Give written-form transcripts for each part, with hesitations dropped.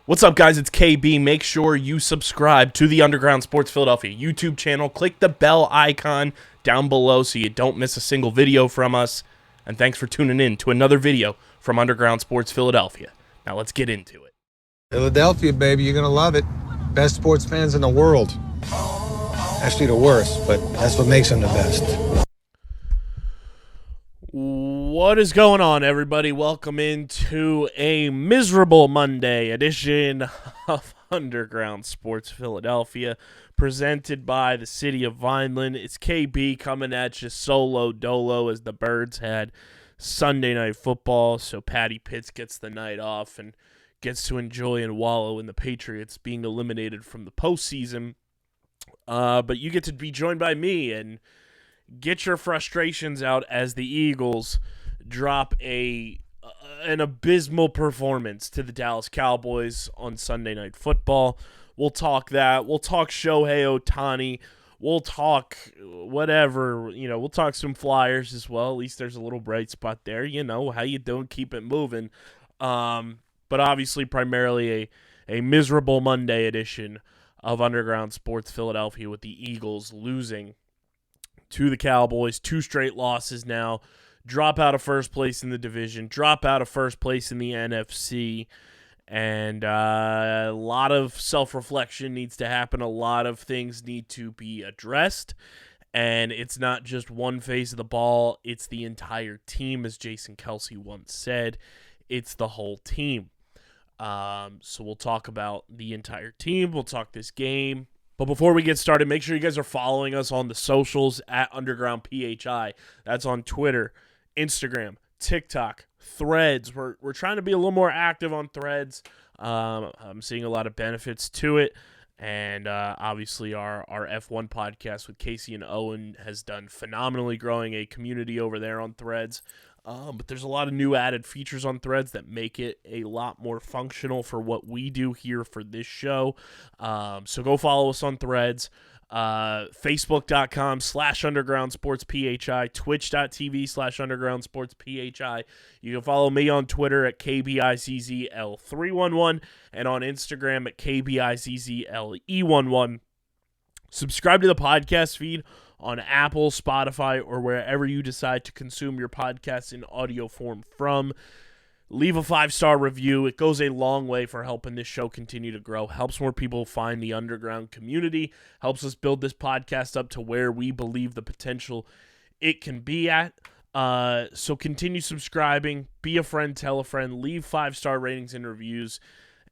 What's up, guys? It's KB. Make sure you subscribe to the Underground Sports Philadelphia YouTube channel. Click the bell icon down below so you don't miss a single video from us. And thanks for tuning in to another video from Underground Sports Philadelphia. Now let's get into it. Philadelphia, baby, you're going to love it. Best sports fans in the world. Actually, the worst, but that's what makes them the best. What is going on, everybody? Welcome into a miserable Monday edition of Underground Sports Philadelphia, presented by the city of Vineland. It's KB coming at you solo dolo as the Birds had Sunday Night Football, so Patty Pitts gets the night off and gets to enjoy and wallow in the Patriots being eliminated from the postseason. But you get to be joined by me and get your frustrations out as the Eagles drop an abysmal performance to the Dallas Cowboys on Sunday Night Football. We'll talk that. We'll talk Shohei Ohtani. We'll talk whatever. We'll talk some Flyers as well. At least there's a little bright spot there. How you doing? Keep it moving. But obviously primarily a miserable Monday edition of Underground Sports Philadelphia with the Eagles losing to the Cowboys. 2 straight losses now. Drop out of first place in the division. Drop out of first place in the NFC. And a lot of self-reflection needs to happen. A lot of things need to be addressed. And it's not just one phase of the ball. It's the entire team, as Jason Kelsey once said. It's the whole team. So we'll talk about the entire team. We'll talk this game. But before we get started, make sure you guys are following us on the socials at Underground PHI. That's on Twitter, Instagram, TikTok, Threads. We're trying to be a little more active on Threads. I'm seeing a lot of benefits to it. And obviously our F1 podcast with Casey and Owen has done phenomenally growing a community over there on Threads. But there's a lot of new added features on Threads that make it a lot more functional for what we do here for this show. So go follow us on Threads. Facebook.com/undergroundsportsphi, Twitch.tv/undergroundsportsphi. You can follow me on Twitter at KBIZZL311 and on Instagram at KBIZZLE11. Subscribe to the podcast feed on Apple, Spotify, or wherever you decide to consume your podcasts in audio form from. Leave a 5-star review. It goes a long way for helping this show continue to grow. Helps more people find the underground community. Helps us build this podcast up to where we believe the potential it can be at. So continue subscribing. Be a friend, tell a friend. Leave 5-star ratings and reviews.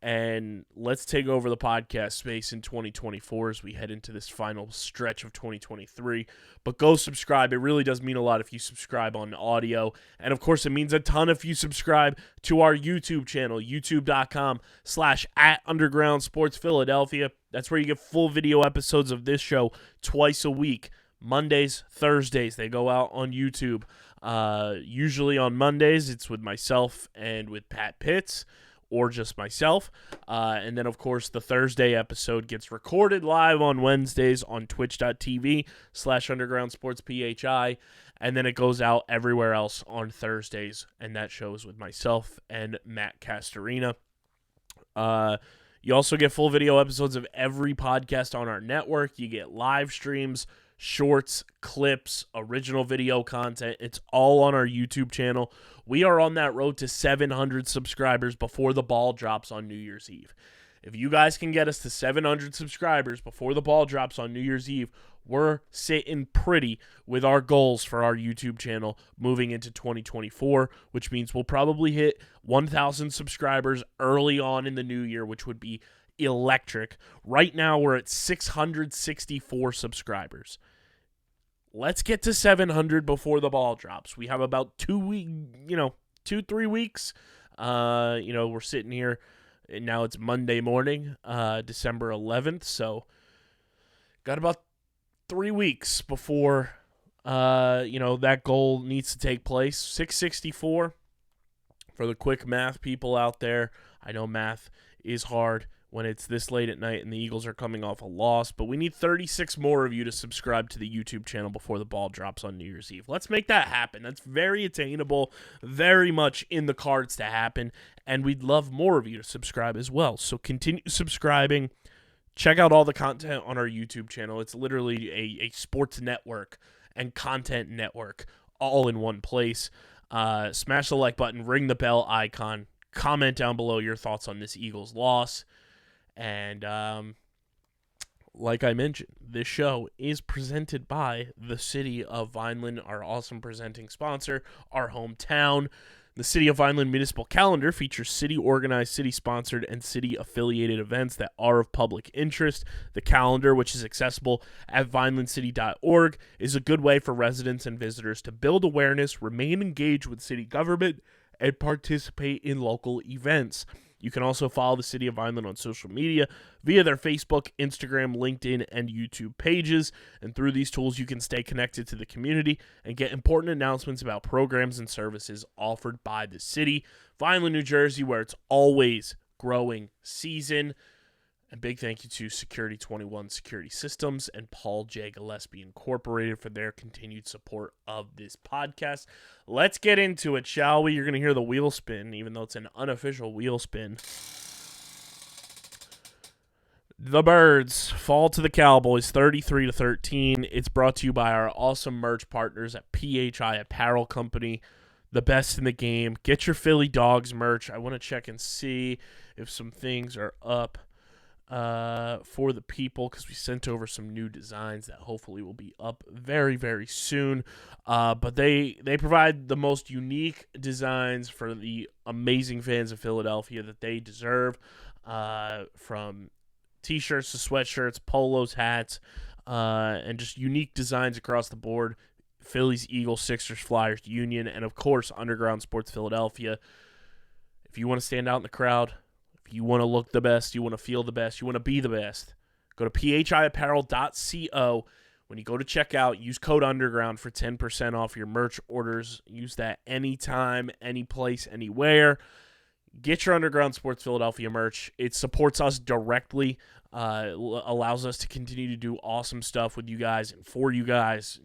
And let's take over the podcast space in 2024 as we head into this final stretch of 2023. But go subscribe. It really does mean a lot if you subscribe on audio. And, of course, it means a ton if you subscribe to our YouTube channel, youtube.com/@undergroundsportsphiladelphia. That's where you get full video episodes of this show twice a week. Mondays, Thursdays, they go out on YouTube. Usually on Mondays, it's with myself and with Pat Pitts, or just myself. And then, of course, the Thursday episode gets recorded live on Wednesdays on twitch.tv/undergroundsportsphi. And then it goes out everywhere else on Thursdays. And that show is with myself and Matt Castorina. You also get full video episodes of every podcast on our network. You get live streams, shorts, clips, original video content. It's all on our YouTube channel. We are on that road to 700 subscribers before the ball drops on New Year's Eve. If you guys can get us to 700 subscribers before the ball drops on New Year's Eve, we're sitting pretty with our goals for our YouTube channel moving into 2024, which means we'll probably hit 1,000 subscribers early on in the new year, which would be electric. Right now, we're at 664 subscribers. Let's get to 700 before the ball drops. We have about 3 weeks. We're sitting here, and now it's Monday morning, December 11th. So, got about 3 weeks before, that goal needs to take place. 664 for the quick math people out there. I know math is hard when it's this late at night and the Eagles are coming off a loss, but we need 36 more of you to subscribe to the YouTube channel before the ball drops on New Year's Eve. Let's make that happen. That's very attainable, very much in the cards to happen, and we'd love more of you to subscribe as well. So continue subscribing. Check out all the content on our YouTube channel. It's literally a sports network and content network all in one place. Smash the like button, ring the bell icon, comment down below your thoughts on this Eagles loss. And like I mentioned, this show is presented by the City of Vineland, our awesome presenting sponsor, our hometown. The City of Vineland Municipal Calendar features city-organized, city-sponsored, and city-affiliated events that are of public interest. The calendar, which is accessible at vinelandcity.org, is a good way for residents and visitors to build awareness, remain engaged with city government, and participate in local events. You can also follow the City of Vineland on social media via their Facebook, Instagram, LinkedIn, and YouTube pages. And through these tools, you can stay connected to the community and get important announcements about programs and services offered by the city. Vineland, New Jersey, where it's always growing season. And big thank you to Security 21 Security Systems and Paul J. Gillespie Incorporated for their continued support of this podcast. Let's get into it, shall we? You're going to hear the wheel spin, even though it's an unofficial wheel spin. The Birds fall to the Cowboys 33-13. It's brought to you by our awesome merch partners at PHI Apparel Company, the best in the game. Get your Philly Dogs merch. I want to check and see if some things are up for the people, because we sent over some new designs that hopefully will be up very, very soon. But they provide the most unique designs for the amazing fans of Philadelphia that they deserve, from t-shirts to sweatshirts, polos, hats, and just unique designs across the board. Phillies, Eagles, Sixers, Flyers, Union, and of course Underground Sports Philadelphia. If you want to stand out in the crowd, if you want to look the best, you want to feel the best, you want to be the best, go to phiapparel.co. When you go to checkout, use code UNDERGROUND for 10% off your merch orders. Use that anytime, any place, anywhere. Get your Underground Sports Philadelphia merch. It supports us directly, allows us to continue to do awesome stuff with you guys and for you guys,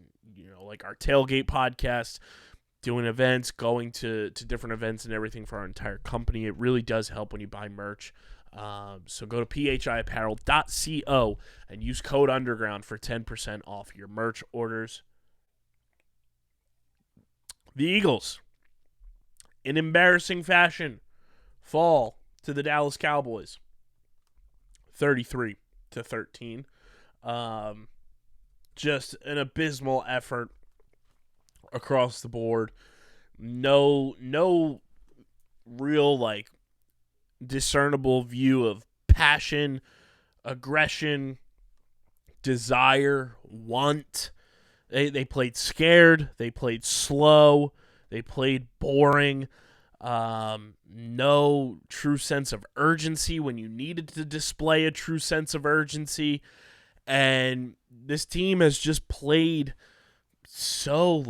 like our Tailgate podcast, doing events, going to different events and everything for our entire company. It really does help when you buy merch. So go to phiapparel.co and use code UNDERGROUND for 10% off your merch orders. The Eagles, in embarrassing fashion, fall to the Dallas Cowboys 33-13. Just an abysmal effort across the board. No real discernible view of passion, aggression, desire, want. They played scared, they played slow, they played boring. No true sense of urgency when you needed to display a true sense of urgency. And this team has just played so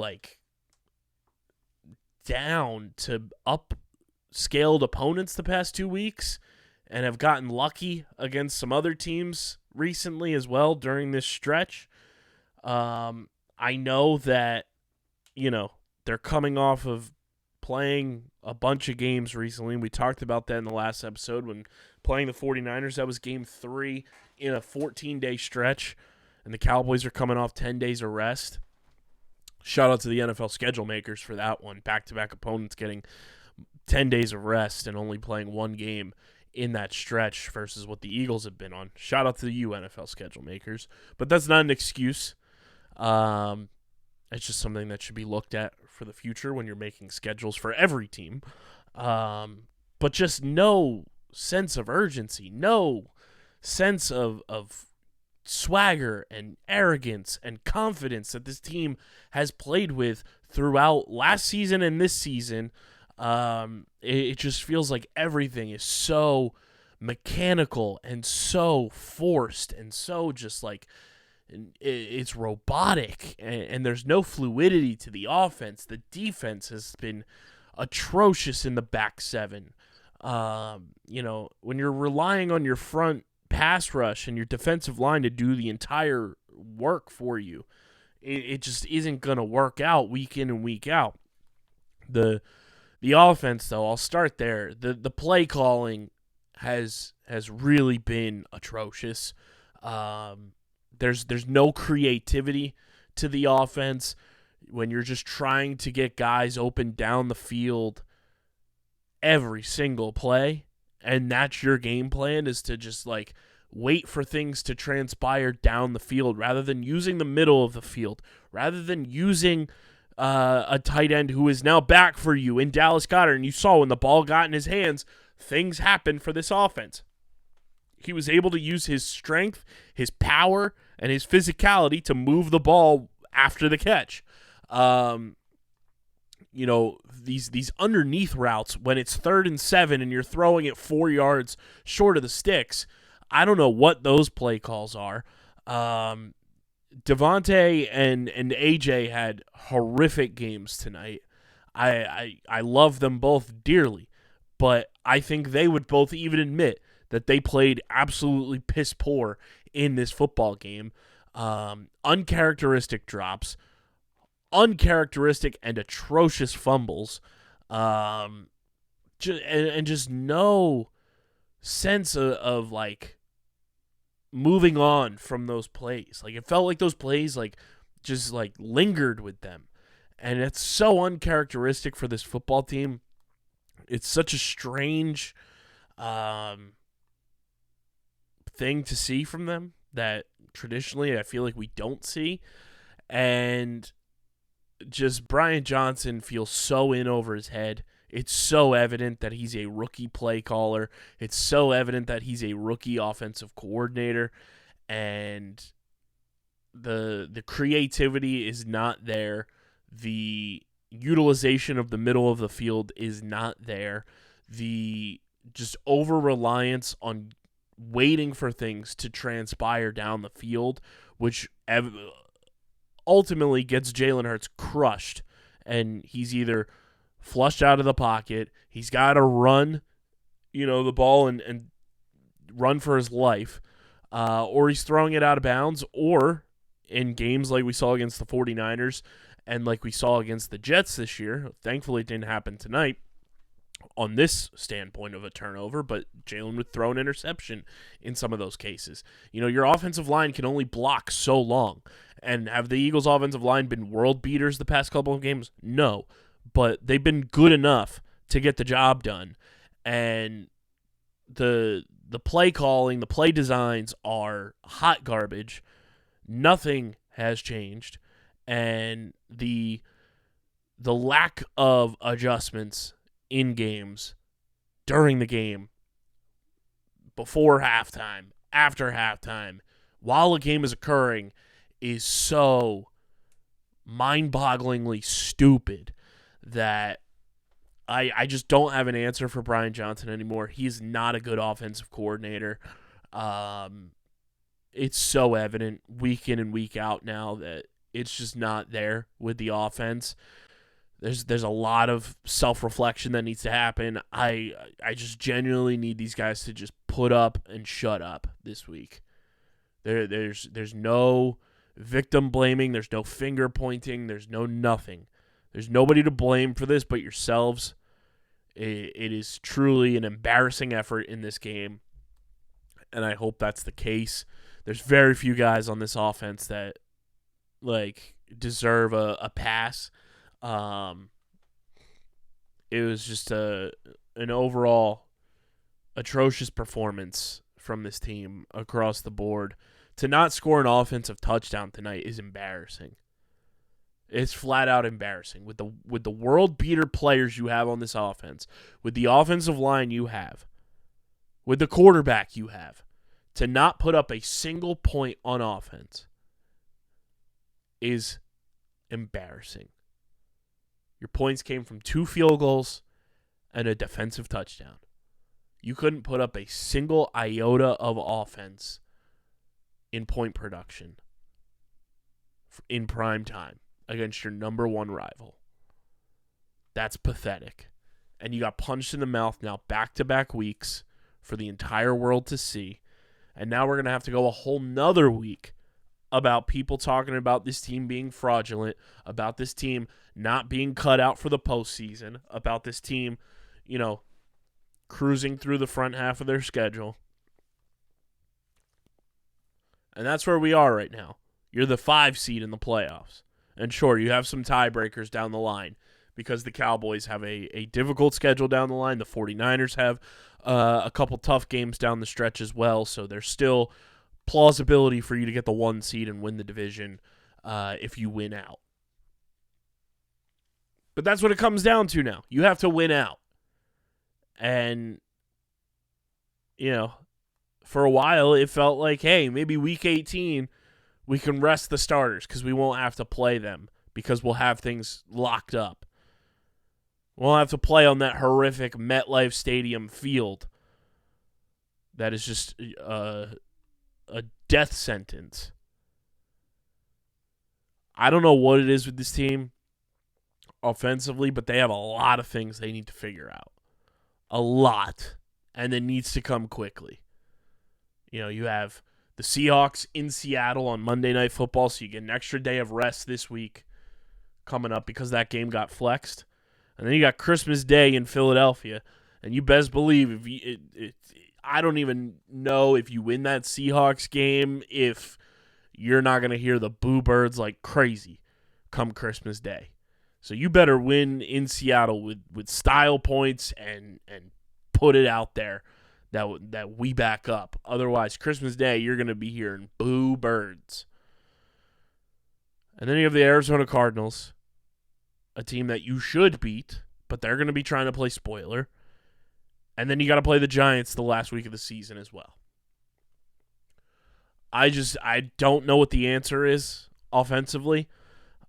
down to upscaled opponents the past 2 weeks, and have gotten lucky against some other teams recently as well during this stretch. I know that they're coming off of playing a bunch of games recently. We talked about that in the last episode when playing the 49ers. That was game 3 in a 14-day stretch, and the Cowboys are coming off 10 days of rest. Shout out to the NFL schedule makers for that one. Back-to-back opponents getting 10 days of rest and only playing one game in that stretch versus what the Eagles have been on. Shout out to you, NFL schedule makers. But that's not an excuse. It's just something that should be looked at for the future when you're making schedules for every team. But just no sense of urgency, no sense of swagger and arrogance and confidence that this team has played with throughout last season and this season. It just feels like everything is so mechanical and so forced and so just it's robotic, and there's no fluidity to the offense. The defense has been atrocious in the back seven. When you're relying on your front pass rush and your defensive line to do the entire work for you, it just isn't going to work out week in and week out. The offense, though, I'll start there. The play calling has really been atrocious. There's no creativity to the offense when you're just trying to get guys open down the field every single play, and that's your game plan, is to just like wait for things to transpire down the field rather than using the middle of the field, rather than using a tight end who is now back for you in Dallas Goedert. And you saw when the ball got in his hands, things happened for this offense. He was able to use his strength, his power, and his physicality to move the ball after the catch. These underneath routes, when it's 3rd and 7 and you're throwing it 4 yards short of the sticks, I don't know what those play calls are. Devontae and AJ had horrific games tonight. I love them both dearly, but I think they would both even admit that they played absolutely piss poor in this football game. Uncharacteristic drops, uncharacteristic and atrocious fumbles, and just no sense of like moving on from those plays. Like, it felt like those plays like just like lingered with them, and it's so uncharacteristic for this football team. It's such a strange thing to see from them that traditionally I feel like we don't see. And just Brian Johnson feels so in over his head. It's so evident that he's a rookie play caller. It's so evident that he's a rookie offensive coordinator, and the creativity is not there. The utilization of the middle of the field is not there. The just over-reliance on waiting for things to transpire down the field, which ultimately gets Jalen Hurts crushed, and he's either flushed out of the pocket, he's got to run, the ball and run for his life, or he's throwing it out of bounds, or in games like we saw against the 49ers and like we saw against the Jets this year, thankfully it didn't happen tonight on this standpoint of a turnover, but Jalen would throw an interception in some of those cases. Your offensive line can only block so long. And have the Eagles' offensive line been world beaters the past couple of games? No. But they've been good enough to get the job done. And the play calling, the play designs are hot garbage. Nothing has changed. And the lack of adjustments in games, during the game, before halftime, after halftime, while a game is occurring, is so mind-bogglingly stupid that I just don't have an answer for Brian Johnson anymore. He's not a good offensive coordinator. It's so evident week in and week out now that it's just not there with the offense. There's a lot of self-reflection that needs to happen. I just genuinely need these guys to just put up and shut up this week. There's no victim blaming. There's no finger pointing. There's no nothing. There's nobody to blame for this but yourselves. It is truly an embarrassing effort in this game, and I hope that's the case. There's very few guys on this offense that deserve a pass. It was just an overall atrocious performance from this team across the board. To not score an offensive touchdown tonight is embarrassing. It's flat out embarrassing. With the world beater players you have on this offense, with the offensive line you have, with the quarterback you have, to not put up a single point on offense is embarrassing. Your points came from 2 field goals and a defensive touchdown. You couldn't put up a single iota of offense in point production in prime time against your number one rival. That's pathetic. and you got punched in the mouth now back-to-back weeks for the entire world to see. And now we're going to have to go a whole nother week about people talking about this team being fraudulent, about this team not being cut out for the postseason, about this team, cruising through the front half of their schedule. And that's where we are right now. You're the 5 seed in the playoffs. And sure, you have some tiebreakers down the line because the Cowboys have a difficult schedule down the line. The 49ers have a couple tough games down the stretch as well. So there's still plausibility for you to get the 1 seed and win the division if you win out. But that's what it comes down to now. You have to win out. And, for a while it felt like, hey, maybe week 18 we can rest the starters because we won't have to play them because we'll have things locked up. We'll have to play on that horrific MetLife Stadium field that is just a death sentence. I don't know what it is with this team offensively, but they have a lot of things they need to figure out. A lot. And it needs to come quickly. You have the Seahawks in Seattle on Monday Night Football, so you get an extra day of rest this week coming up because that game got flexed. And then you got Christmas Day in Philadelphia. And you best believe, I don't even know if you win that Seahawks game, if you're not going to hear the boo birds like crazy come Christmas Day. So you better win in Seattle with style points and put it out there that we back up. Otherwise, Christmas Day, you're going to be hearing boo birds. And then you have the Arizona Cardinals, a team that you should beat, but they're going to be trying to play spoiler. And then you got to play the Giants the last week of the season as well. I don't know what the answer is offensively,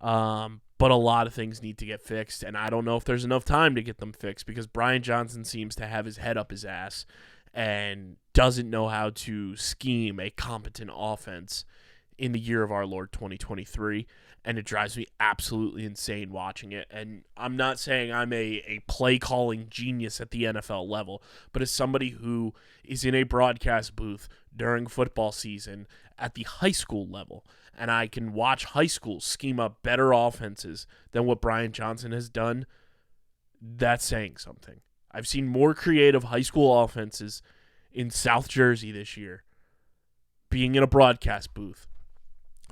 but a lot of things need to get fixed, and I don't know if there's enough time to get them fixed because Brian Johnson seems to have his head up his ass and doesn't know how to scheme a competent offense in the year of our Lord 2023, and it drives me absolutely insane watching it. And I'm not saying I'm a play-calling genius at the NFL level, but as somebody who is in a broadcast booth during football season at the high school level, and I can watch high schools scheme up better offenses than what Brian Johnson has done, that's saying something. I've seen more creative high school offenses in South Jersey this year, being in a broadcast booth,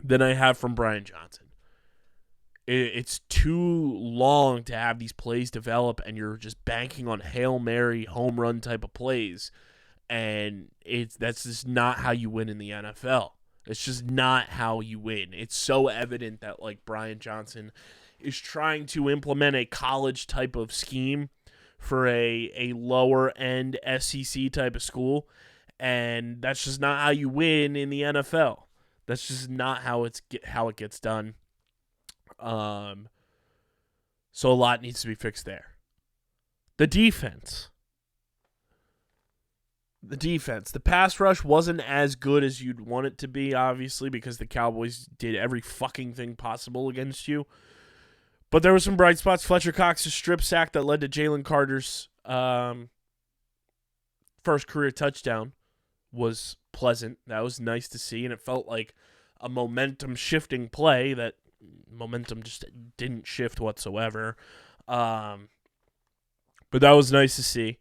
than I have from Brian Johnson. It's too long to have these plays develop, and you're just banking on Hail Mary home run type of plays, and that's just not how you win in the NFL. It's just not how you win. It's so evident that Brian Johnson is trying to implement a college type of scheme for a lower end SEC type of school, and that's just not how you win in the NFL. That's just not how it gets done. So a lot needs to be fixed there. The defense. The pass rush wasn't as good as you'd want it to be, obviously, because the Cowboys did every fucking thing possible against you. But there were some bright spots. Fletcher Cox's strip sack that led to Jalen Carter's first career touchdown was pleasant. That was nice to see, and it felt like a momentum-shifting play that momentum just didn't shift whatsoever. But that was nice to see.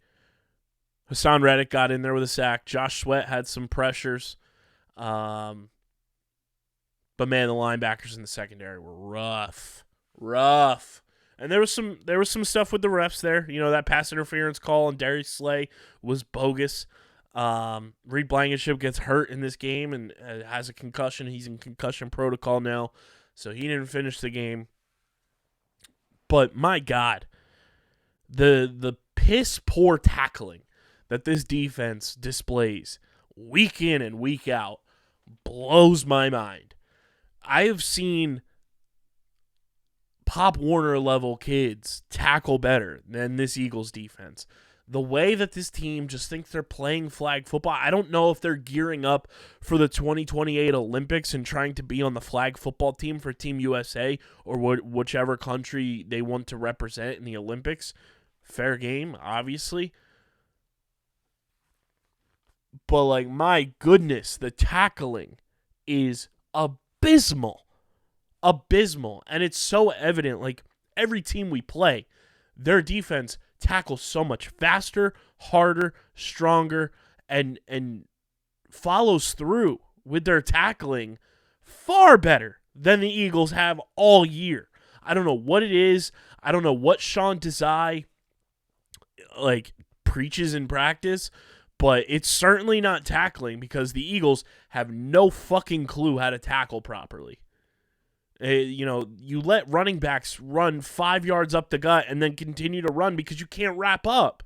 Hassan Reddick got in there with a sack. Josh Sweat had some pressures. But, man, the linebackers in the secondary were rough. And there was some stuff with the refs there. That pass interference call on Darius Slay was bogus. Reed Blankenship gets hurt in this game and has a concussion. He's in concussion protocol now, so he didn't finish the game. But my God, the piss poor tackling that this defense displays week in and week out blows my mind. I have seen Pop Warner level kids tackle better than this Eagles defense. The way that this team just thinks they're playing flag football, I don't know if they're gearing up for the 2028 Olympics and trying to be on the flag football team for Team USA or whichever country they want to represent in the Olympics. fair game, obviously. But, like, my goodness, the tackling is abysmal. Abysmal. And it's so evident. Like, every team we play, their defense tackles so much faster, harder, stronger, and follows through with their tackling far better than the Eagles have all year. I don't know what it is. I don't know what Sean Desai like preaches in practice, but it's certainly not tackling because the Eagles have no fucking clue how to tackle properly. You let running backs run 5 yards up the gut and then continue to run because you can't wrap up.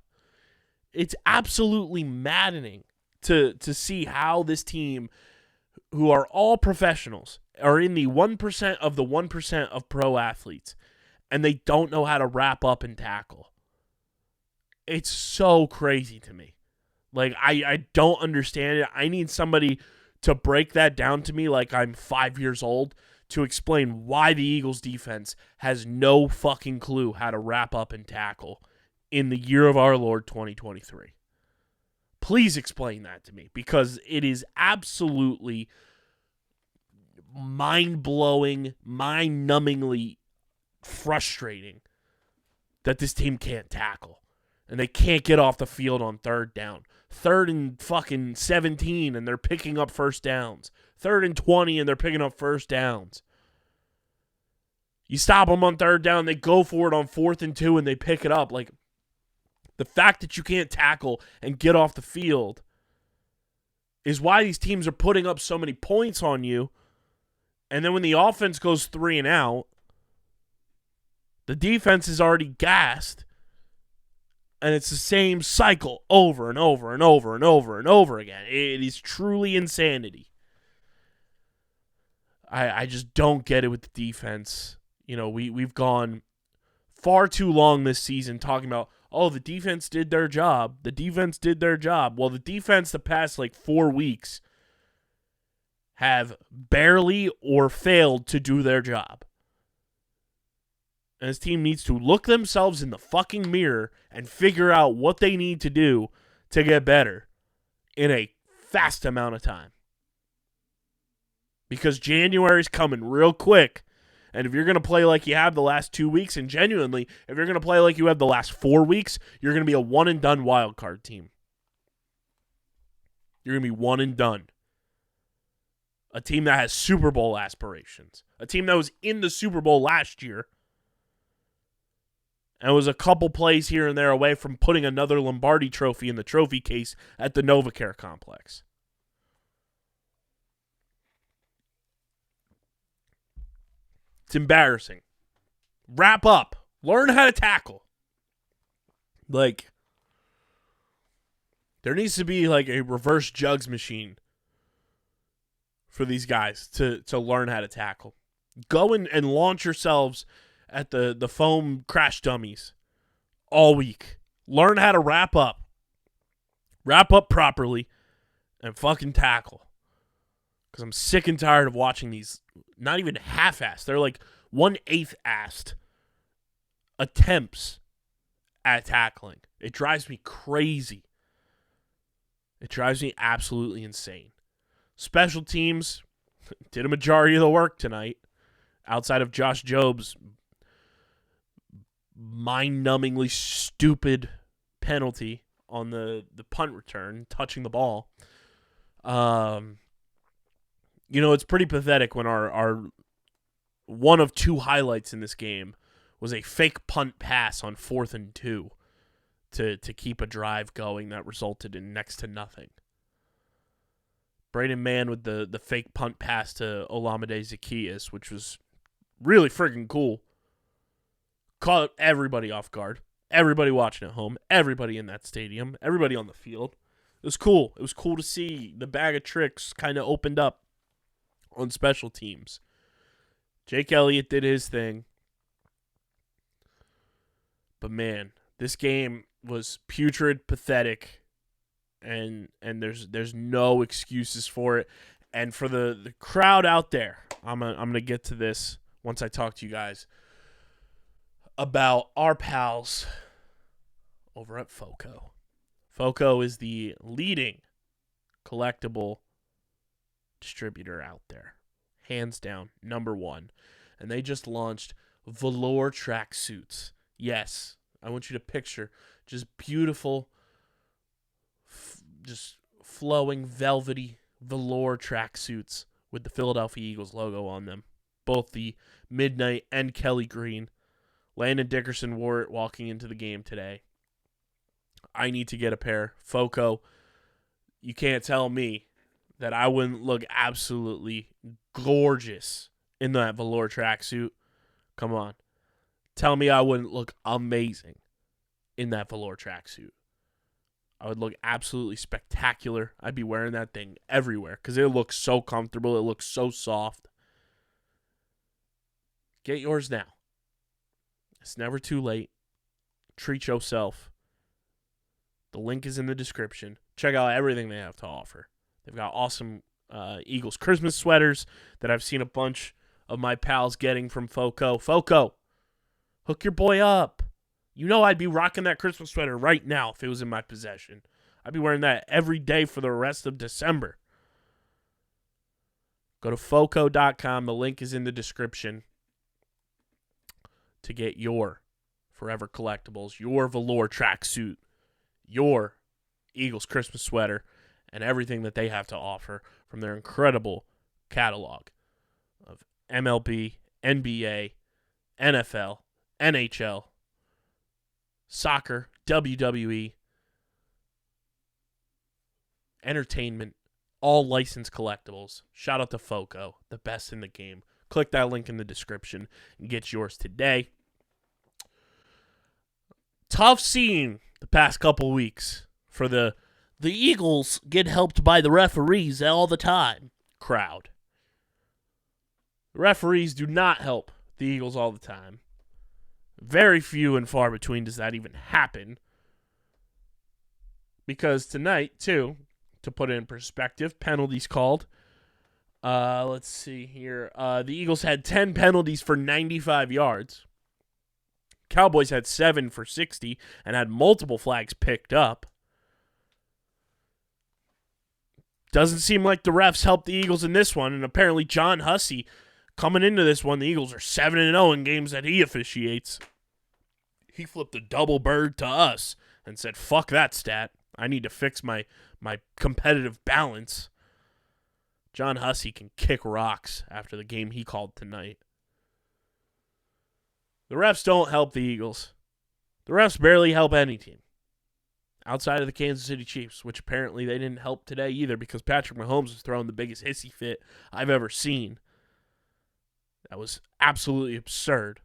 It's absolutely maddening to see how this team, who are all professionals, are in the 1% of the 1% of pro athletes, and they don't know how to wrap up and tackle. It's so crazy to me. Like, I don't understand it. I need somebody to break that down to me like I'm 5 years old to explain why the Eagles defense has no fucking clue how to wrap up and tackle in the year of our Lord 2023. Please explain that to me because it is absolutely mind-blowing, mind-numbingly frustrating that this team can't tackle. And they can't get off the field on third down. 3rd and fucking 17 and they're picking up first downs. 3rd and 20 and they're picking up first downs. You stop them on 3rd down, they go for it on 4th and 2 and they pick it up. Like, the fact that you can't tackle and get off the field is why these teams are putting up so many points on you. And then when the offense goes 3 and out, the defense is already gassed. And it's the same cycle over and over and over and over and over again. It is truly insanity. I just don't get it with the defense. You know, we've gone far too long this season talking about, oh, the defense did their job. The defense did their job. Well, the defense the past 4 weeks have barely or failed to do their job. And this team needs to look themselves in the fucking mirror and figure out what they need to do to get better in a fast amount of time. Because January's coming real quick. And if you're going to play like you have the last 2 weeks, and genuinely, if you're going to play like you have the last 4 weeks, you're going to be a one-and-done wild card team. You're going to be one and done. A team that has Super Bowl aspirations. A team that was in the Super Bowl last year. And was a couple plays here and there away from putting another Lombardi trophy in the trophy case at the NovaCare complex. It's embarrassing. Wrap up. Learn how to tackle. Like, there needs to be a reverse jugs machine for these guys to learn how to tackle. Go and launch yourselves at the foam crash dummies all week. Learn how to wrap up. Wrap up properly and fucking tackle. Because I'm sick and tired of watching these not even half-assed. They're 1/8-assed attempts at tackling. It drives me crazy. It drives me absolutely insane. Special teams did a majority of the work tonight outside of Josh Job's mind-numbingly stupid penalty on the punt return, touching the ball. It's pretty pathetic when our one of 2 highlights in this game was a fake punt pass on 4th and 2 to keep a drive going that resulted in next to nothing. Braden Mann with the fake punt pass to Olamide Zaccheaus, which was really friggin' cool. Caught everybody off guard. Everybody watching at home. Everybody in that stadium. Everybody on the field. It was cool. It was cool to see the bag of tricks kind of opened up on special teams. Jake Elliott did his thing. But man, this game was putrid, pathetic, and there's no excuses for it. And for the crowd out there, I'm gonna get to this once I talk to you guys about our pals over at FOCO. FOCO is the leading collectible distributor out there. Hands down, number one. And they just launched velour tracksuits. Yes, I want you to picture just beautiful, just flowing, velvety velour tracksuits with the Philadelphia Eagles logo on them. Both the midnight and Kelly green. Landon Dickerson wore it walking into the game today. I need to get a pair. FOCO, you can't tell me that I wouldn't look absolutely gorgeous in that velour tracksuit. Come on. Tell me I wouldn't look amazing in that velour tracksuit. I would look absolutely spectacular. I'd be wearing that thing everywhere because it looks so comfortable. It looks so soft. Get yours now. It's never too late. Treat yourself. The link is in the description. Check out everything they have to offer. They've got awesome Eagles Christmas sweaters that I've seen a bunch of my pals getting from FOCO. FOCO, hook your boy up. You know I'd be rocking that Christmas sweater right now if it was in my possession. I'd be wearing that every day for the rest of December. Go to FOCO.com. The link is in the description to get your Forever Collectibles, your velour tracksuit, your Eagles Christmas sweater, and everything that they have to offer from their incredible catalog of MLB, NBA, NFL, NHL, soccer, WWE, entertainment, all licensed collectibles. Shout out to FOCO, the best in the game. Click that link in the description and get yours today. Tough scene the past couple weeks for the Eagles get helped by the referees all the time crowd. The referees do not help the Eagles all the time. Very few and far between does that even happen. Because tonight, too, to put it in perspective, penalties called. Let's see here. The Eagles had 10 penalties for 95 yards. Cowboys had 7 for 60 and had multiple flags picked up. Doesn't seem like the refs helped the Eagles in this one, and apparently John Hussey, coming into this one, the Eagles are 7-0 in games that he officiates. He flipped a double bird to us and said, fuck that stat. I need to fix my competitive balance. John Hussey can kick rocks after the game he called tonight. The refs don't help the Eagles. The refs barely help any team. Outside of the Kansas City Chiefs, which apparently they didn't help today either because Patrick Mahomes was throwing the biggest hissy fit I've ever seen. That was absolutely absurd.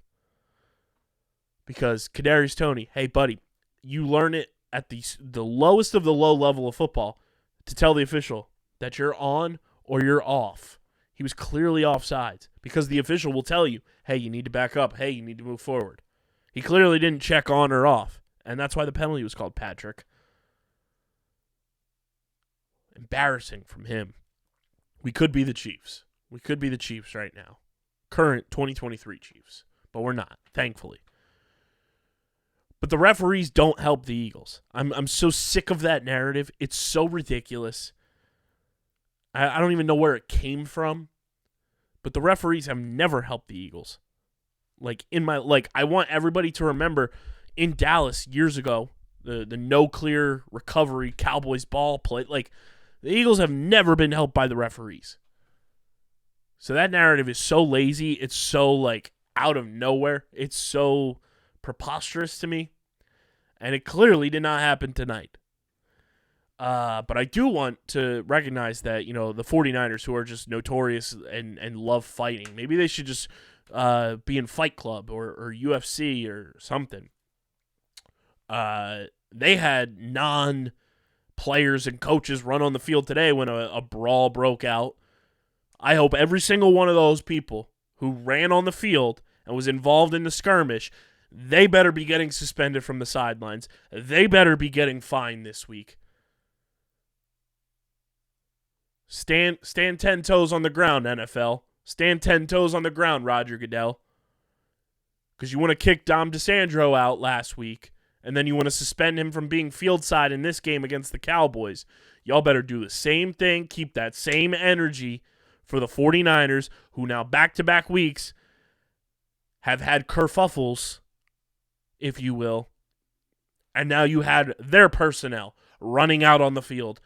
Because Kadarius Toney, hey buddy, you learn it at the lowest of the low level of football to tell the official that you're on or you're off. He was clearly offsides because the official will tell you, hey, you need to back up. Hey, you need to move forward. He clearly didn't check on or off, and that's why the penalty was called, Patrick. Embarrassing from him. We could be the Chiefs. We could be the Chiefs right now. Current 2023 Chiefs. But we're not, thankfully. But the referees don't help the Eagles. I'm so sick of that narrative. It's so ridiculous. I don't even know where it came from. But the referees have never helped the Eagles. I want everybody to remember in Dallas years ago, the no clear recovery Cowboys ball play. The Eagles have never been helped by the referees. So that narrative is so lazy. It's so, out of nowhere. It's so preposterous to me. And it clearly did not happen tonight. But I do want to recognize that, the 49ers, who are just notorious and love fighting, maybe they should just be in Fight Club or UFC or something. They had non-players and coaches run on the field today when a brawl broke out. I hope every single one of those people who ran on the field and was involved in the skirmish, they better be getting suspended from the sidelines. They better be getting fined this week. Stand 10 toes on the ground, NFL. Stand 10 toes on the ground, Roger Goodell. Because you want to kick Dom DeSandro out last week, and then you want to suspend him from being field side in this game against the Cowboys, y'all better do the same thing. Keep that same energy for the 49ers, who now back-to-back weeks have had kerfuffles, if you will, and now you had their personnel running out on the field,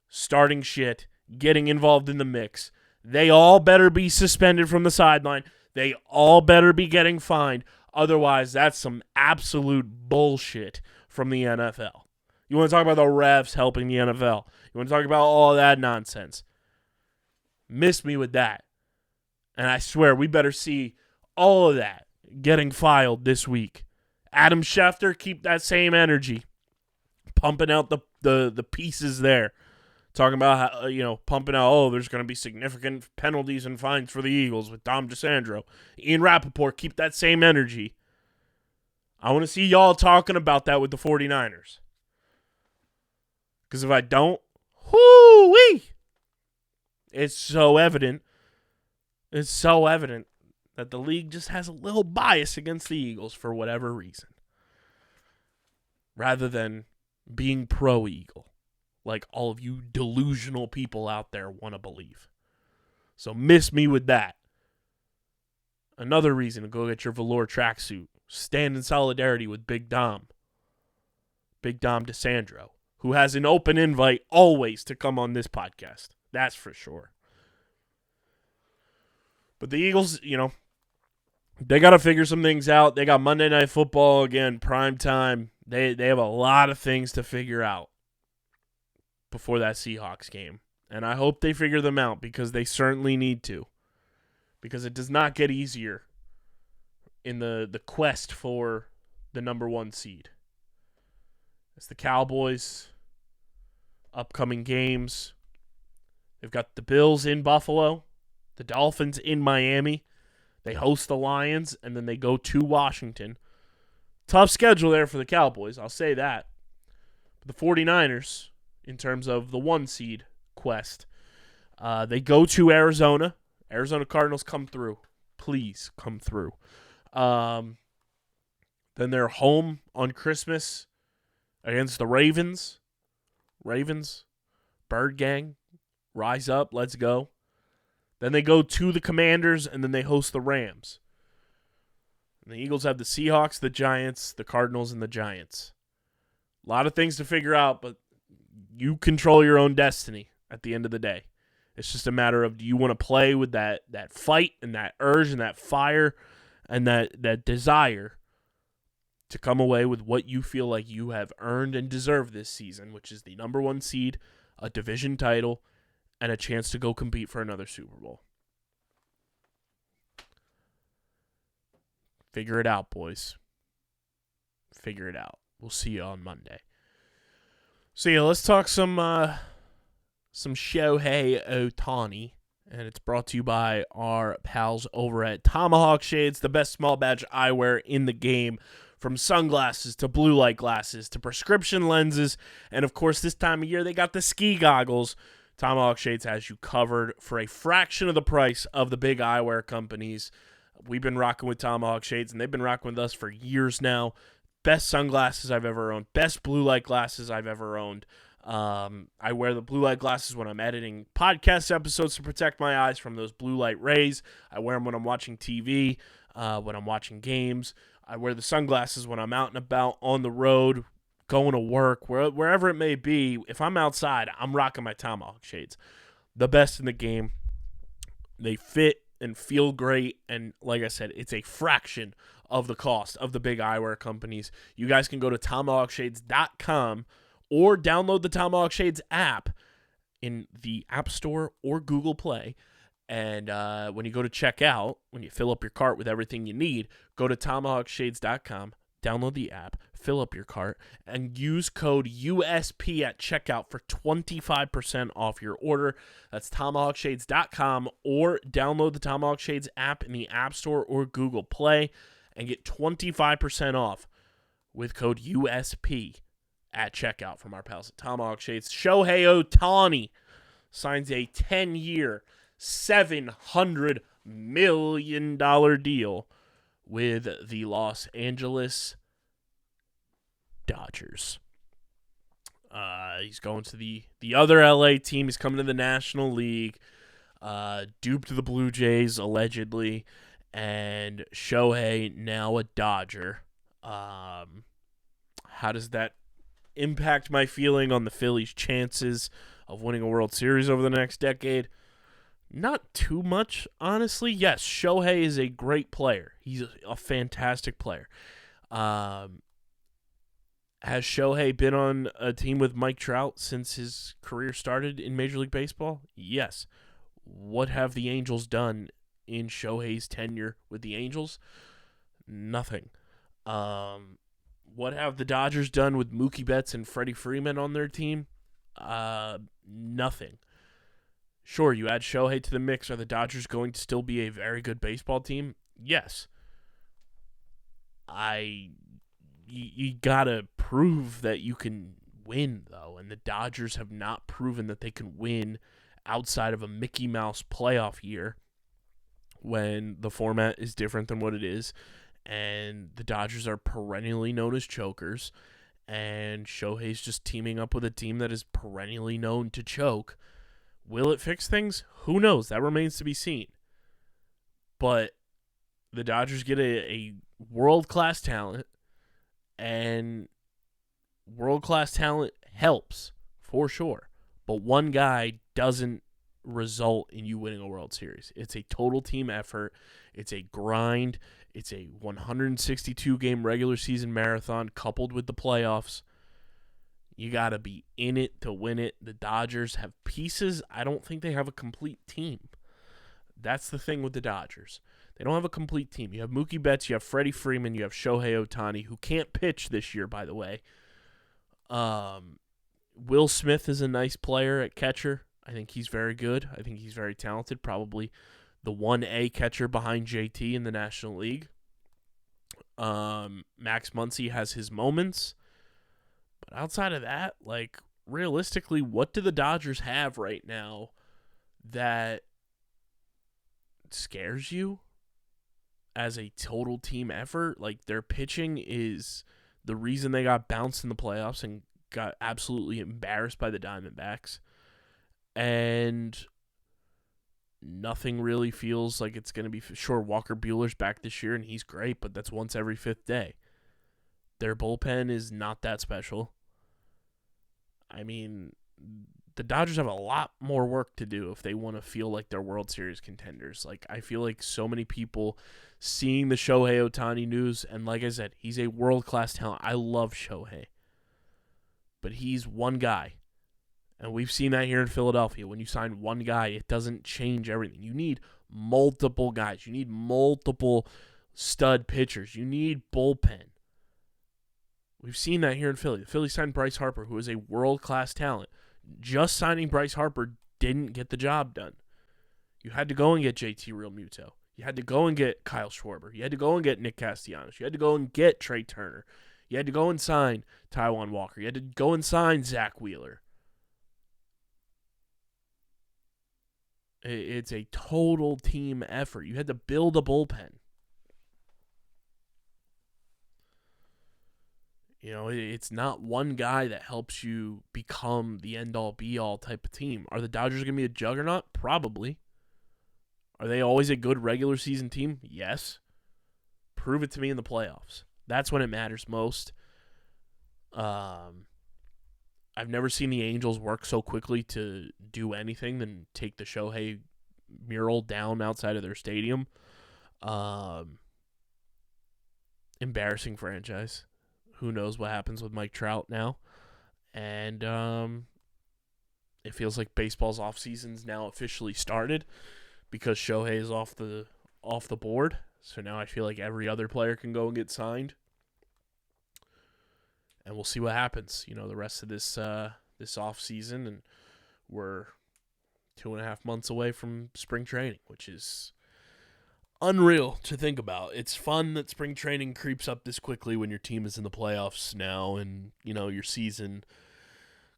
starting shit, getting involved in the mix. They all better be suspended from the sideline. They all better be getting fined. Otherwise, that's some absolute bullshit from the NFL. You want to talk about the refs helping the NFL. You want to talk about all that nonsense. Miss me with that. And I swear, we better see all of that getting filed this week. Adam Schefter, keep that same energy. Pumping out the pieces there. Talking about how, pumping out, there's going to be significant penalties and fines for the Eagles with Dom DeSandro. Ian Rappaport, keep that same energy. I want to see y'all talking about that with the 49ers. Because if I don't, whoo-wee! It's so evident. It's so evident that the league just has a little bias against the Eagles for whatever reason. Rather than being pro-Eagle, like all of you delusional people out there want to believe. So miss me with that. Another reason to go get your velour tracksuit. Stand in solidarity with Big Dom DeSandro, who has an open invite always to come on this podcast. That's for sure. But the Eagles, they got to figure some things out. They got Monday Night Football again, prime time. They have a lot of things to figure out before that Seahawks game. And I hope they figure them out because they certainly need to. Because it does not get easier in the quest for the number one seed. It's the Cowboys, upcoming games. They've got the Bills in Buffalo, the Dolphins in Miami. They host the Lions, and then they go to Washington. Tough schedule there for the Cowboys, I'll say that. But the 49ers, in terms of the one seed quest, they go to Arizona. Arizona Cardinals, come through. Please come through. Then they're home on Christmas against the Ravens. Ravens, Bird Gang, rise up, let's go. Then they go to the Commanders, and then they host the Rams. And the Eagles have the Seahawks, the Giants, the Cardinals, and the Giants. A lot of things to figure out, but you control your own destiny at the end of the day. It's just a matter of, do you want to play with that fight and that urge and that fire and that desire to come away with what you feel like you have earned and deserved this season, which is the number one seed, a division title, and a chance to go compete for another Super Bowl. Figure it out, boys. Figure it out. We'll see you on Monday. So yeah, let's talk some Shohei Ohtani, and it's brought to you by our pals over at Tomahawk Shades, the best small batch eyewear in the game, from sunglasses to blue light glasses to prescription lenses, and of course this time of year they got the ski goggles. Tomahawk Shades has you covered for a fraction of the price of the big eyewear companies. We've been rocking with Tomahawk Shades, and they've been rocking with us for years now. Best sunglasses I've ever owned. Best blue light glasses I've ever owned. I wear the blue light glasses when I'm editing podcast episodes to protect my eyes from those blue light rays. I wear them when I'm watching TV, when I'm watching games. I wear the sunglasses when I'm out and about on the road, going to work, wherever it may be. If I'm outside, I'm rocking my Tomahawk Shades. The best in the game. They fit and feel great, and like I said, it's a fraction of the cost of the big eyewear companies. You guys can go to TomahawkShades.com or download the Tomahawk Shades app in the App Store or Google Play. And when you go to checkout, when you fill up your cart with everything you need, go to TomahawkShades.com, download the app, fill up your cart, and use code USP at checkout for 25% off your order. That's TomahawkShades.com, or download the Tomahawk Shades app in the App Store or Google Play and get 25% off with code USP at checkout from our pals at Tomahawk Shades. Shohei Ohtani signs a 10-year, $700 million deal with the Los Angeles Dodgers. He's going to the other LA team. He's coming to the National League. Duped the Blue Jays, allegedly. And Shohei, now a Dodger. How does that impact my feeling on the Phillies' chances of winning a World Series over the next decade? Not too much, honestly. Yes, Shohei is a great player. He's a fantastic player. Has Shohei been on a team with Mike Trout since his career started in Major League Baseball? Yes. What have the Angels done in Shohei's tenure with the Angels? Nothing. What have the Dodgers done with Mookie Betts and Freddie Freeman on their team? Nothing. Sure, you add Shohei to the mix. Are the Dodgers going to still be a very good baseball team? Yes. You gotta prove that you can win, though, and the Dodgers have not proven that they can win outside of a Mickey Mouse playoff year when the format is different than what it is, and the Dodgers are perennially known as chokers, and Shohei's just teaming up with a team that is perennially known to choke. Will it fix things? Who knows? That remains to be seen. But the Dodgers get a world-class talent, and world-class talent helps, for sure. But one guy doesn't result in you winning a World Series. It's a total team effort. It's a grind. It's a 162-game regular season marathon coupled with the playoffs. You got to be in it to win it. The Dodgers have pieces. I don't think they have a complete team. That's the thing with the Dodgers. They don't have a complete team. You have Mookie Betts, you have Freddie Freeman, you have Shohei Ohtani, who can't pitch this year, by the way. Will Smith is a nice player at catcher. I think he's very good. I think he's very talented. Probably the 1A catcher behind JT in the National League. Max Muncy has his moments. But outside of that, like, realistically, what do the Dodgers have right now that scares you as a total team effort? Like, their pitching is the reason they got bounced in the playoffs and got absolutely embarrassed by the Diamondbacks. And nothing really feels like it's going to be... Sure, Walker Buehler's back this year, and he's great, but that's once every fifth day. Their bullpen is not that special. I mean, the Dodgers have a lot more work to do if they want to feel like they're World Series contenders. Like, I feel like so many people seeing the Shohei Ohtani news, and like I said, he's a world-class talent. I love Shohei. But he's one guy. And we've seen that here in Philadelphia. When you sign one guy, it doesn't change everything. You need multiple guys. You need multiple stud pitchers. You need bullpen. We've seen that here in Philly. The Phillies signed Bryce Harper, who is a world-class talent. Just signing Bryce Harper didn't get the job done. You had to go and get JT Realmuto. You had to go and get Kyle Schwarber. You had to go and get Nick Castellanos. You had to go and get Trey Turner. You had to go and sign Taijuan Walker. You had to go and sign Zach Wheeler. It's a total team effort. You had to build a bullpen. You know, it's not one guy that helps you become the end-all, be-all type of team. Are the Dodgers going to be a juggernaut? Probably. Are they always a good regular season team? Yes. Prove it to me in the playoffs. That's when it matters most. I've never seen the Angels work so quickly to do anything than take the Shohei mural down outside of their stadium. Embarrassing franchise. Who knows what happens with Mike Trout now. And it feels like baseball's offseason's now officially started because Shohei is off the board. So now I feel like every other player can go and get signed. And we'll see what happens, you know, the rest of this offseason. And we're 2.5 months away from spring training, which is unreal to think about. It's fun that spring training creeps up this quickly when your team is in the playoffs now and, you know, your season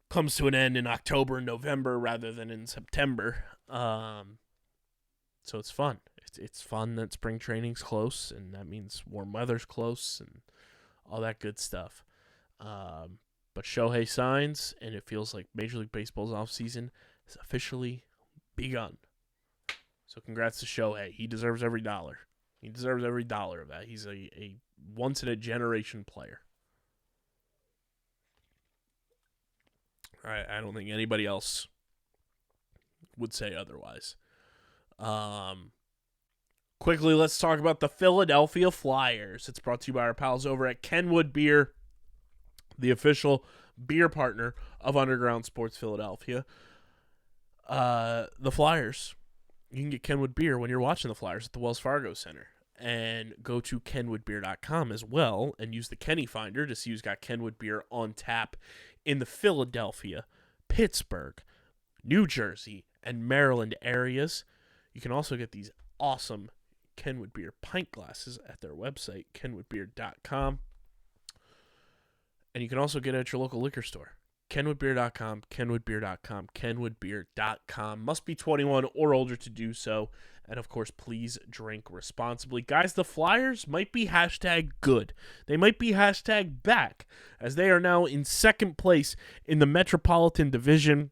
comes to an end in October and November rather than in September. So it's fun. It's fun that spring training's close, and that means warm weather's close and all that good stuff. But Shohei signs, and it feels like Major League Baseball's offseason has officially begun. So congrats to Shohei. He deserves every dollar. He deserves every dollar of that. He's a once-in-a-generation player. I don't think anybody else would say otherwise. Quickly, let's talk about the Philadelphia Flyers. It's brought to you by our pals over at Kenwood Beer, the official beer partner of Underground Sports Philadelphia. The Flyers, you can get Kenwood Beer when you're watching the Flyers at the Wells Fargo Center. And go to kenwoodbeer.com as well and use the Kenny Finder to see who's got Kenwood Beer on tap in the Philadelphia, Pittsburgh, New Jersey, and Maryland areas. You can also get these awesome Kenwood Beer pint glasses at their website, kenwoodbeer.com. And you can also get it at your local liquor store. kenwoodbeer.com, kenwoodbeer.com, kenwoodbeer.com. Must be 21 or older to do so. And, of course, please drink responsibly. Guys, the Flyers might be hashtag good. They might be hashtag back, as they are now in second place in the Metropolitan Division,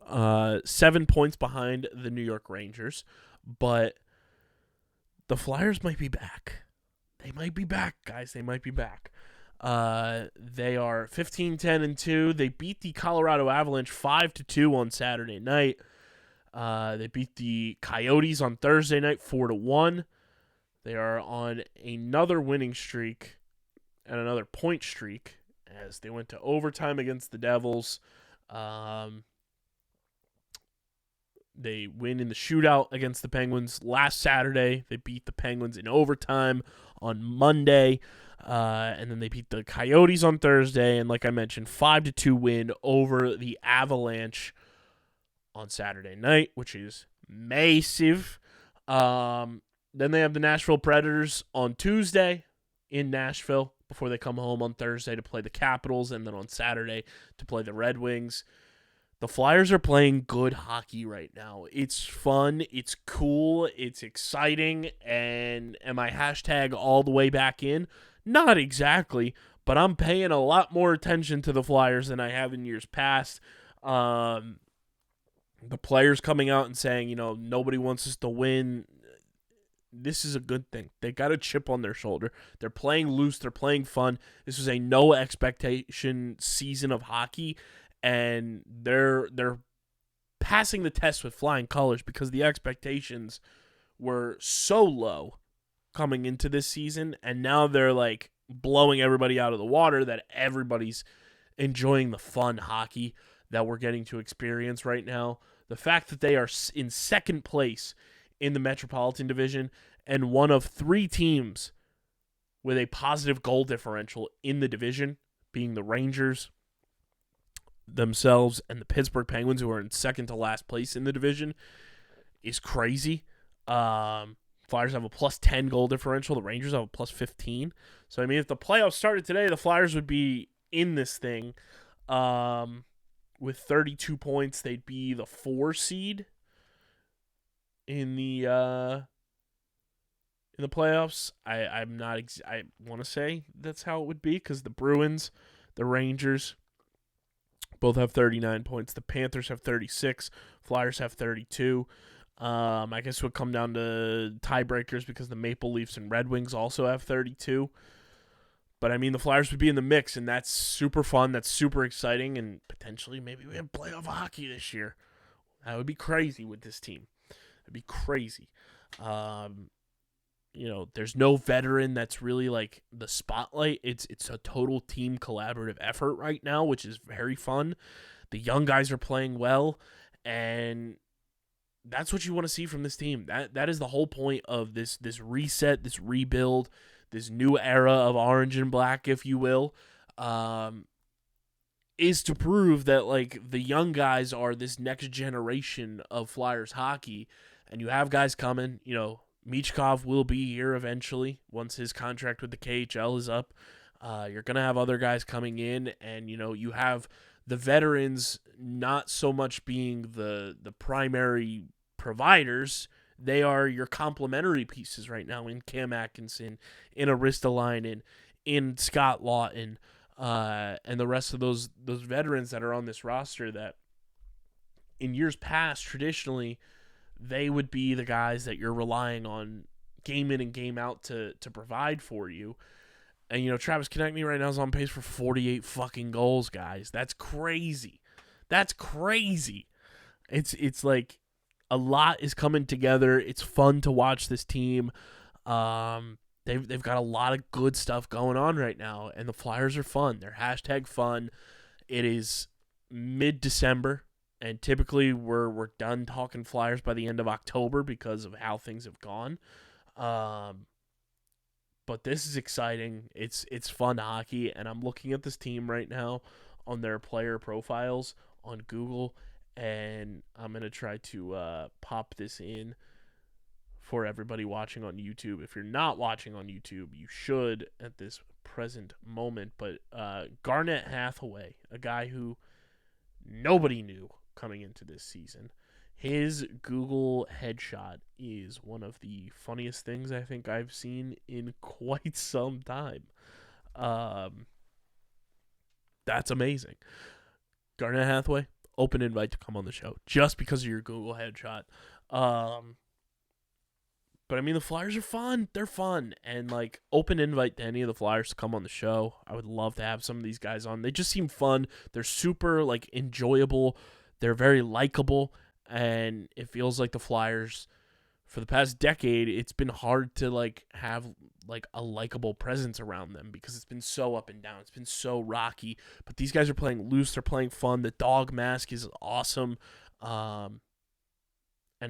7 points behind the New York Rangers. But the Flyers might be back. They might be back, guys. They might be back. They are 15-10-2. They beat the Colorado Avalanche 5-2 on Saturday night. They beat the Coyotes on Thursday night 4-1. They are on another winning streak and another point streak as they went to overtime against the Devils. They win in the shootout against the Penguins last Saturday. They beat the Penguins in overtime on Monday. And then they beat the Coyotes on Thursday. And like I mentioned, 5-2 win over the Avalanche on Saturday night, which is massive. Then they have the Nashville Predators on Tuesday in Nashville before they come home on Thursday to play the Capitals, and then on Saturday to play the Red Wings. The Flyers are playing good hockey right now. It's fun, it's cool, it's exciting, and am I hashtag all the way back in? Not exactly, but I'm paying a lot more attention to the Flyers than I have in years past. The players coming out and saying, nobody wants us to win. This is a good thing. They got a chip on their shoulder. They're playing loose. They're playing fun. This was a no expectation season of hockey, and they're passing the test with flying colors because the expectations were so low coming into this season, and now they're like blowing everybody out of the water that everybody's enjoying the fun hockey that we're getting to experience right now. The fact that they are in second place in the Metropolitan Division and one of 3 teams with a positive goal differential in the division, being the Rangers themselves and the Pittsburgh Penguins, who are in second to last place in the division, is crazy. Flyers have a plus 10 goal differential. The Rangers have a plus 15. So, if the playoffs started today, the Flyers would be in this thing. With 32 points, they'd be the 4 seed in the playoffs. I want to say that's how it would be because the Bruins, the Rangers, both have 39 points. The Panthers have 36. Flyers have 32. I guess it would come down to tiebreakers because the Maple Leafs and Red Wings also have 32. But, the Flyers would be in the mix, and that's super fun. That's super exciting, and potentially maybe we have playoff hockey this year. That would be crazy with this team. It'd be crazy. There's no veteran that's really like the spotlight. It's a total team collaborative effort right now, which is very fun. The young guys are playing well, and that's what you want to see from this team. That is the whole point of this reset, this rebuild, this new era of orange and black, if you will, is to prove that like the young guys are this next generation of Flyers hockey, and you have guys coming. Michkov will be here eventually once his contract with the KHL is up. You're gonna have other guys coming in, and you have the veterans not so much being the primary providers. They are your complementary pieces right now in Cam Atkinson, in Aristolainen, in Scott Lawton. and the rest of those veterans that are on this roster that in years past, traditionally, they would be the guys that you're relying on game in and game out to provide for you. And, Travis Konechny right now is on pace for 48 fucking goals, guys. That's crazy. That's crazy. It's like a lot is coming together. It's fun to watch this team. They've got a lot of good stuff going on right now, and the Flyers are fun. They're #fun. It is mid-December, and typically we're done talking Flyers by the end of October because of how things have gone. But this is exciting. It's fun hockey, and I'm looking at this team right now on their player profiles on Google, and I'm going to try to pop this in for everybody watching on YouTube. If you're not watching on YouTube, you should at this present moment. But Garnet Hathaway, a guy who nobody knew coming into this season, his Google headshot is one of the funniest things I think I've seen in quite some time. That's amazing. Garnet Hathaway, open invite to come on the show just because of your Google headshot. But I mean, the Flyers are fun. They're fun. And, open invite to any of the Flyers to come on the show. I would love to have some of these guys on. They just seem fun. They're super, enjoyable. They're very likable. And it feels like the Flyers, for the past decade, it's been hard to, have, a likable presence around them because it's been so up and down. It's been so rocky. But these guys are playing loose. They're playing fun. The dog mask is awesome. And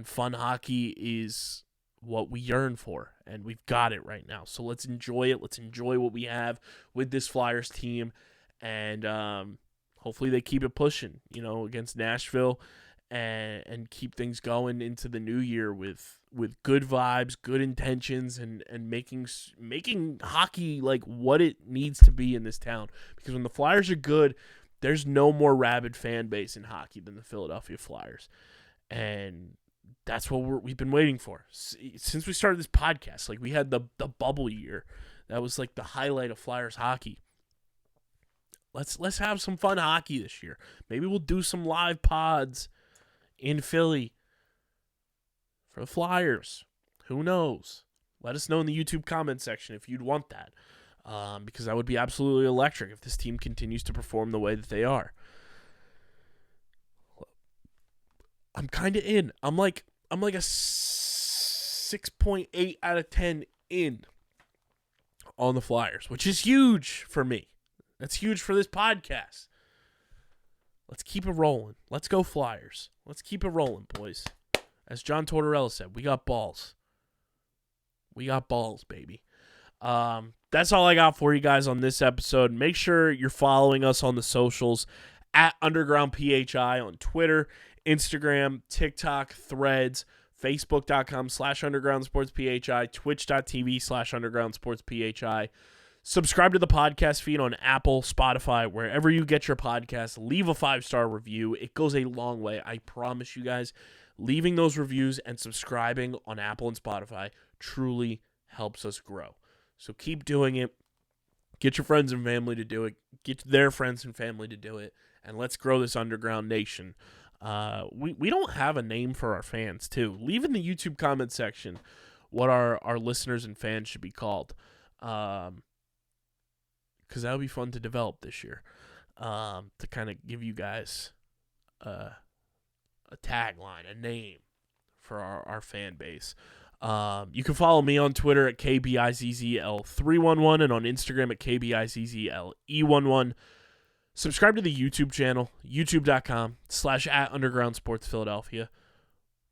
fun hockey is what we yearn for, and we've got it right now. So let's enjoy it. Let's enjoy what we have with this Flyers team, and hopefully they keep it pushing, against Nashville, and keep things going into the new year with good vibes, good intentions, and making hockey what it needs to be in this town. Because when the Flyers are good, there's no more rabid fan base in hockey than the Philadelphia Flyers, and that's what we've been waiting for since we started this podcast. We had the bubble year. That was the highlight of Flyers hockey. Let's have some fun hockey this year. Maybe we'll do some live pods in Philly for the Flyers. Who knows? Let us know in the YouTube comment section if you'd want that, because that would be absolutely electric if this team continues to perform the way that they are. I'm kind of in. I'm like a 6.8 out of 10 in on the Flyers, which is huge for me. That's huge for this podcast. Let's keep it rolling. Let's go Flyers. Let's keep it rolling, boys. As John Tortorella said, we got balls. We got balls, baby. That's all I got for you guys on this episode. Make sure you're following us on the socials at UndergroundPHI on Twitter, Instagram, TikTok, Threads, Facebook.com/UndergroundSportsPHI, Twitch.tv/UndergroundSportsPHI. Subscribe to the podcast feed on Apple, Spotify, wherever you get your podcasts. Leave a 5-star review. It goes a long way. I promise you guys, leaving those reviews and subscribing on Apple and Spotify truly helps us grow. So keep doing it. Get your friends and family to do it. Get their friends and family to do it. And let's grow this underground nation. We don't have a name for our fans, too. Leave in the YouTube comment section what our listeners and fans should be called. Because that would be fun to develop this year. To kind of give you guys a tagline, a name for our fan base. You can follow me on Twitter at KBIZZL311 and on Instagram at KBIZZLE11. Subscribe to the YouTube channel, youtube.com/@UndergroundSportsPhiladelphia.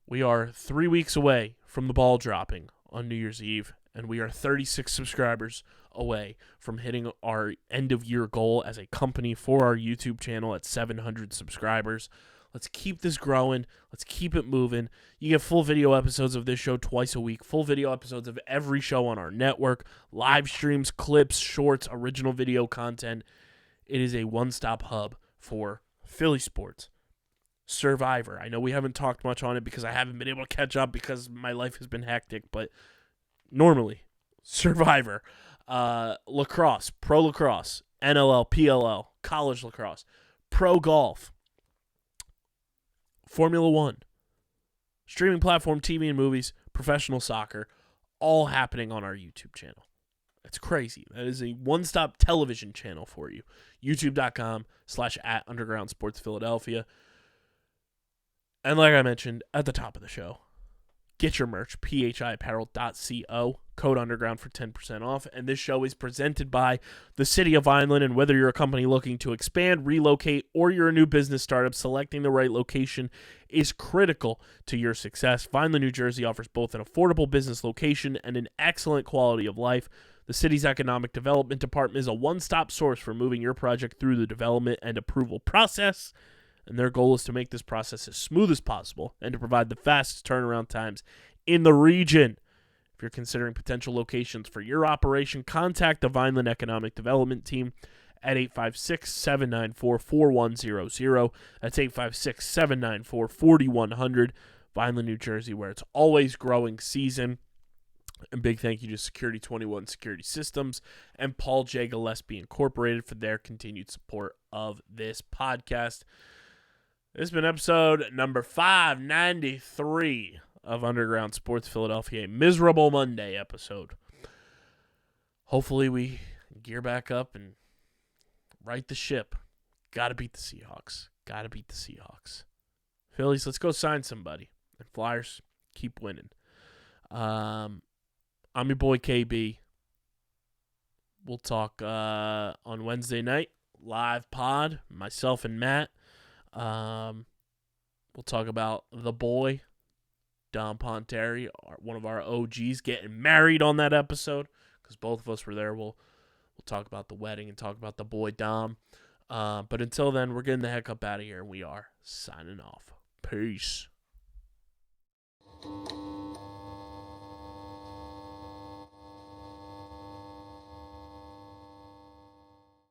We are 3 weeks away from the ball dropping on New Year's Eve, and we are 36 subscribers away from hitting our end-of-year goal as a company for our YouTube channel at 700 subscribers. Let's keep this growing. Let's keep it moving. You get full video episodes of this show twice a week, full video episodes of every show on our network, live streams, clips, shorts, original video content. It is a one-stop hub for Philly sports. Survivor. I know we haven't talked much on it because I haven't been able to catch up because my life has been hectic, but normally, Survivor. Lacrosse, pro lacrosse, NLL, PLL, college lacrosse, pro golf, Formula One, streaming platform, TV and movies, professional soccer, all happening on our YouTube channel. It's crazy. That is a one-stop television channel for you. YouTube.com/@UndergroundSportsPhiladelphia. And like I mentioned at the top of the show, get your merch, phiapparel.co, code underground for 10% off. And this show is presented by the City of Vineland. And whether you're a company looking to expand, relocate, or you're a new business startup, selecting the right location is critical to your success. Vineland, New Jersey offers both an affordable business location and an excellent quality of life. The city's economic development department is a one-stop source for moving your project through the development and approval process. And their goal is to make this process as smooth as possible and to provide the fastest turnaround times in the region. If you're considering potential locations for your operation, contact the Vineland Economic Development Team at 856-794-4100. That's 856-794-4100. Vineland, New Jersey, where it's always growing season. And big thank you to Security 21 Security Systems and Paul J. Gillespie Incorporated for their continued support of this podcast. This has been episode number 593 of Underground Sports Philadelphia, a miserable Monday episode. Hopefully we gear back up and right the ship. Got to beat the Seahawks. Got to beat the Seahawks. Phillies, let's go sign somebody. And Flyers, keep winning. I'm your boy KB. We'll talk on Wednesday night, live pod, myself and Matt. We'll talk about the boy, Dom Ponteri, one of our OGs, getting married on that episode because both of us were there. We'll talk about the wedding and talk about the boy, Dom. But until then, we're getting the heck up out of here, and we are signing off. Peace.